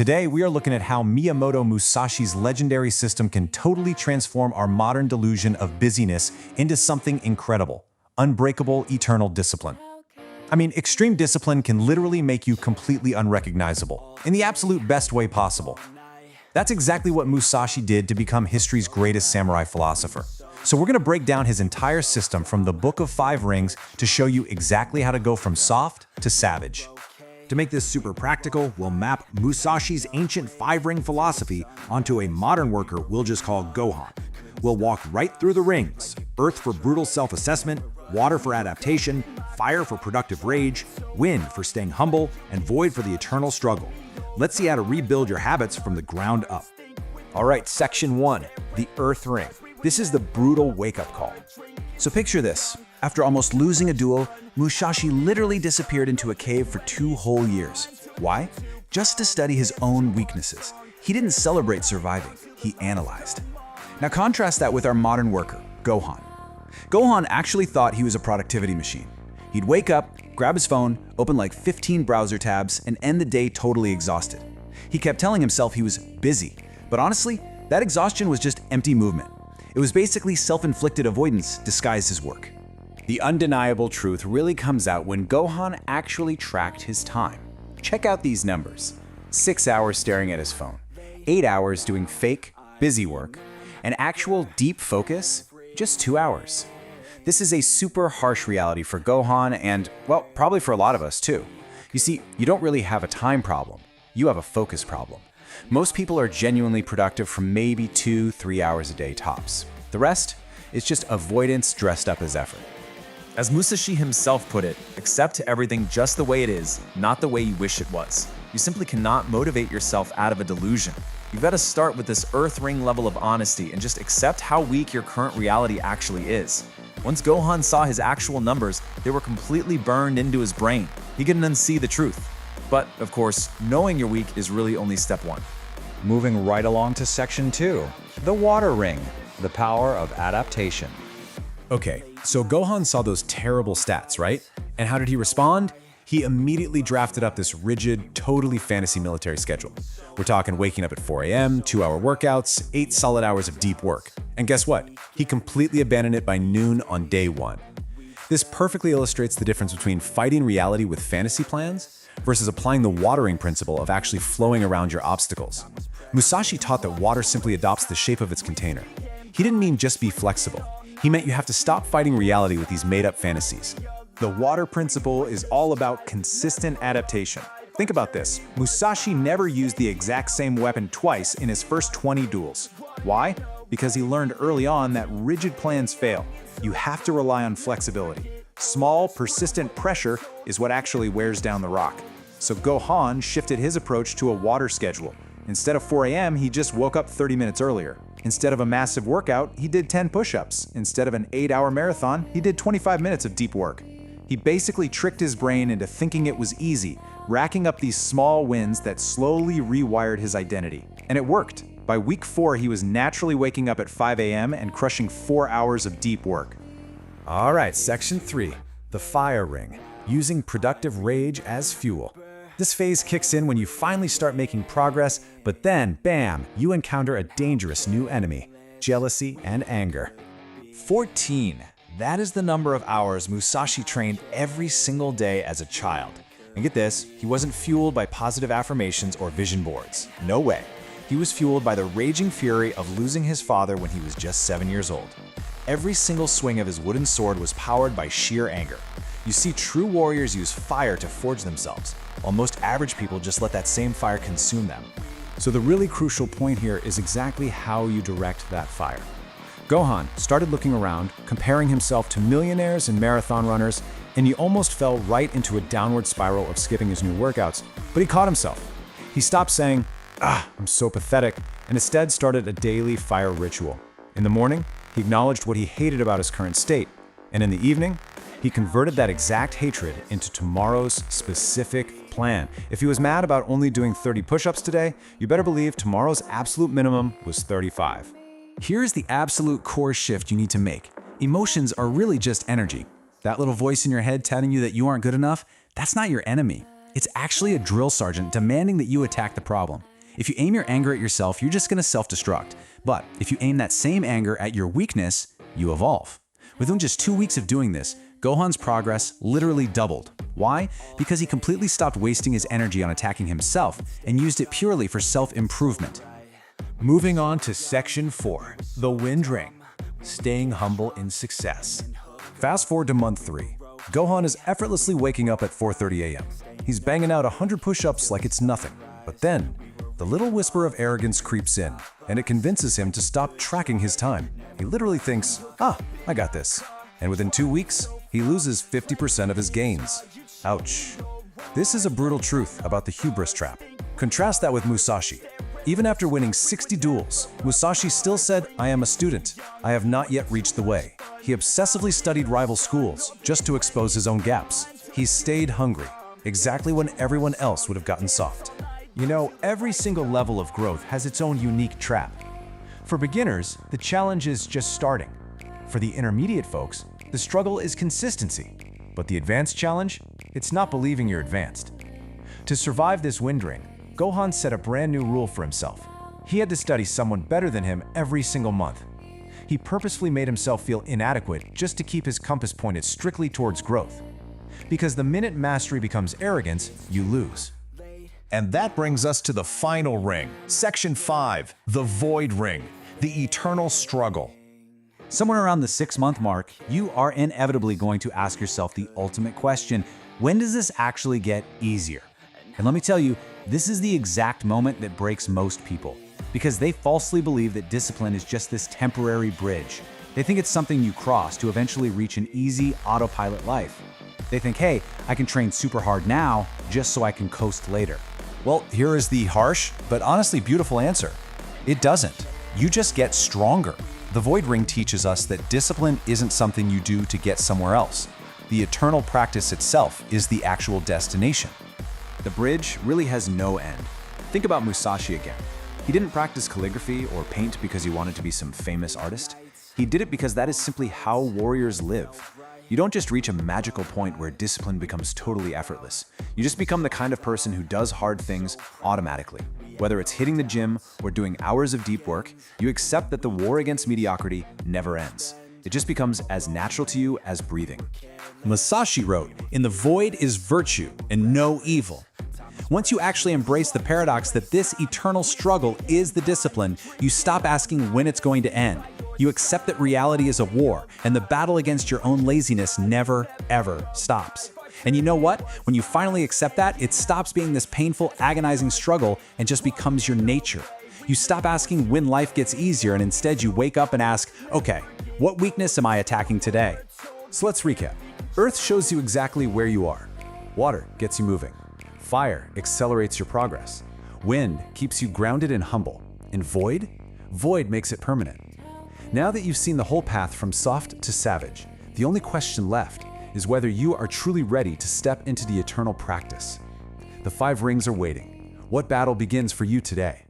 Today, we are looking at how Miyamoto Musashi's legendary system can totally transform our modern delusion of busyness into something incredible, unbreakable, eternal discipline. I mean, extreme discipline can literally make you completely unrecognizable, in the absolute best way possible. That's exactly what Musashi did to become history's greatest samurai philosopher. So we're going to break down his entire system from the Book of Five Rings to show you exactly how to go from soft to savage. To make this super practical, we'll map Musashi's ancient five-ring philosophy onto a modern worker we'll just call Gohan. We'll walk right through the rings: earth for brutal self-assessment, water for adaptation, fire for productive rage, wind for staying humble, and void for the eternal struggle. Let's see how to rebuild your habits from the ground up. All right, section 1, the Earth Ring. This is the brutal wake-up call. So picture this. After almost losing a duel, Musashi literally disappeared into a cave for 2 whole years. Why? Just to study his own weaknesses. He didn't celebrate surviving, he analyzed. Now contrast that with our modern worker, Gohan. Gohan actually thought he was a productivity machine. He'd wake up, grab his phone, open like 15 browser tabs, and end the day totally exhausted. He kept telling himself he was busy, but honestly, that exhaustion was just empty movement. It was basically self-inflicted avoidance disguised as work. The undeniable truth really comes out when Gohan actually tracked his time. Check out these numbers. 6 hours staring at his phone, 8 hours doing fake, busy work, and actual deep focus, just 2 hours. This is a super harsh reality for Gohan and, well, probably for a lot of us too. You see, you don't really have a time problem. You have a focus problem. Most people are genuinely productive for maybe 2-3 hours a day tops. The rest is just avoidance dressed up as effort. As Musashi himself put it, accept everything just the way it is, not the way you wish it was. You simply cannot motivate yourself out of a delusion. You've got to start with this Earth Ring level of honesty and just accept how weak your current reality actually is. Once Gohan saw his actual numbers, they were completely burned into his brain. He couldn't unsee the truth. But, of course, knowing you're weak is really only step 1. Moving right along to section 2, the Water Ring, the power of adaptation. Okay, so Gohan saw those terrible stats, right? And how did he respond? He immediately drafted up this rigid, totally fantasy military schedule. We're talking waking up at 4 a.m., 2-hour workouts, 8 solid hours of deep work. And guess what? He completely abandoned it by noon on day 1. This perfectly illustrates the difference between fighting reality with fantasy plans versus applying the watering principle of actually flowing around your obstacles. Musashi taught that water simply adopts the shape of its container. He didn't mean just be flexible. He meant you have to stop fighting reality with these made-up fantasies. The water principle is all about consistent adaptation. Think about this. Musashi never used the exact same weapon twice in his first 20 duels. Why? Because he learned early on that rigid plans fail. You have to rely on flexibility. Small, persistent pressure is what actually wears down the rock. So Gohan shifted his approach to a water schedule. Instead of 4 a.m., he just woke up 30 minutes earlier. Instead of a massive workout, he did 10 push-ups. Instead of an 8-hour marathon, he did 25 minutes of deep work. He basically tricked his brain into thinking it was easy, racking up these small wins that slowly rewired his identity. And it worked. By week 4, he was naturally waking up at 5 a.m. and crushing 4 hours of deep work. All right, section 3, the Fire Ring, using productive rage as fuel. This phase kicks in when you finally start making progress, but then, bam, you encounter a dangerous new enemy: jealousy and anger. 14. That is the number of hours Musashi trained every single day as a child. And get this, he wasn't fueled by positive affirmations or vision boards. No way. He was fueled by the raging fury of losing his father when he was just 7 years old. Every single swing of his wooden sword was powered by sheer anger. You see, true warriors use fire to forge themselves, while most average people just let that same fire consume them. So the really crucial point here is exactly how you direct that fire. Gohan started looking around, comparing himself to millionaires and marathon runners, and he almost fell right into a downward spiral of skipping his new workouts, but he caught himself. He stopped saying, I'm so pathetic, and instead started a daily fire ritual. In the morning, he acknowledged what he hated about his current state, and in the evening, he converted that exact hatred into tomorrow's specific plan. If he was mad about only doing 30 push-ups today, you better believe tomorrow's absolute minimum was 35. Here's the absolute core shift you need to make. Emotions are really just energy. That little voice in your head telling you that you aren't good enough, that's not your enemy. It's actually a drill sergeant demanding that you attack the problem. If you aim your anger at yourself, you're just going to self-destruct. But if you aim that same anger at your weakness, you evolve. Within just 2 weeks of doing this, Gohan's progress literally doubled. Why? Because he completely stopped wasting his energy on attacking himself and used it purely for self-improvement. Moving on to Section 4, the wind ring, staying humble in success. Fast forward to month 3. Gohan is effortlessly waking up at 4:30 a.m. He's banging out 100 push-ups like it's nothing. But then, the little whisper of arrogance creeps in, and it convinces him to stop tracking his time. He literally thinks, I got this. And within 2 weeks, he loses 50% of his gains. Ouch. This is a brutal truth about the hubris trap. Contrast that with Musashi. Even after winning 60 duels, Musashi still said, I am a student. I have not yet reached the way. He obsessively studied rival schools just to expose his own gaps. He stayed hungry, exactly when everyone else would have gotten soft. You know, every single level of growth has its own unique trap. For beginners, the challenge is just starting. For the intermediate folks, the struggle is consistency. But the advanced challenge, it's not believing you're advanced. To survive this wind ring, Gohan set a brand new rule for himself. He had to study someone better than him every single month. He purposefully made himself feel inadequate just to keep his compass pointed strictly towards growth. Because the minute mastery becomes arrogance, you lose. And that brings us to the final ring, Section 5, the void ring, the eternal struggle. Somewhere around the 6-month mark, you are inevitably going to ask yourself the ultimate question: when does this actually get easier? And let me tell you, this is the exact moment that breaks most people, because they falsely believe that discipline is just this temporary bridge. They think it's something you cross to eventually reach an easy autopilot life. They think, hey, I can train super hard now just so I can coast later. Well, here is the harsh, but honestly beautiful answer. It doesn't. You just get stronger. The void ring teaches us that discipline isn't something you do to get somewhere else. The eternal practice itself is the actual destination. The bridge really has no end. Think about Musashi again. He didn't practice calligraphy or paint because he wanted to be some famous artist. He did it because that is simply how warriors live. You don't just reach a magical point where discipline becomes totally effortless. You just become the kind of person who does hard things automatically. Whether it's hitting the gym or doing hours of deep work, you accept that the war against mediocrity never ends. It just becomes as natural to you as breathing. Musashi wrote, "In the void is virtue and no evil." Once you actually embrace the paradox that this eternal struggle is the discipline, you stop asking when it's going to end. You accept that reality is a war, and the battle against your own laziness never, ever stops. And you know what? When you finally accept that, it stops being this painful, agonizing struggle and just becomes your nature. You stop asking when life gets easier, and instead you wake up and ask, okay, what weakness am I attacking today? So let's recap. Earth shows you exactly where you are. Water gets you moving. Fire accelerates your progress. Wind keeps you grounded and humble. And void? Void makes it permanent. Now that you've seen the whole path from soft to savage, the only question left is whether you are truly ready to step into the eternal practice. The 5 rings are waiting. What battle begins for you today?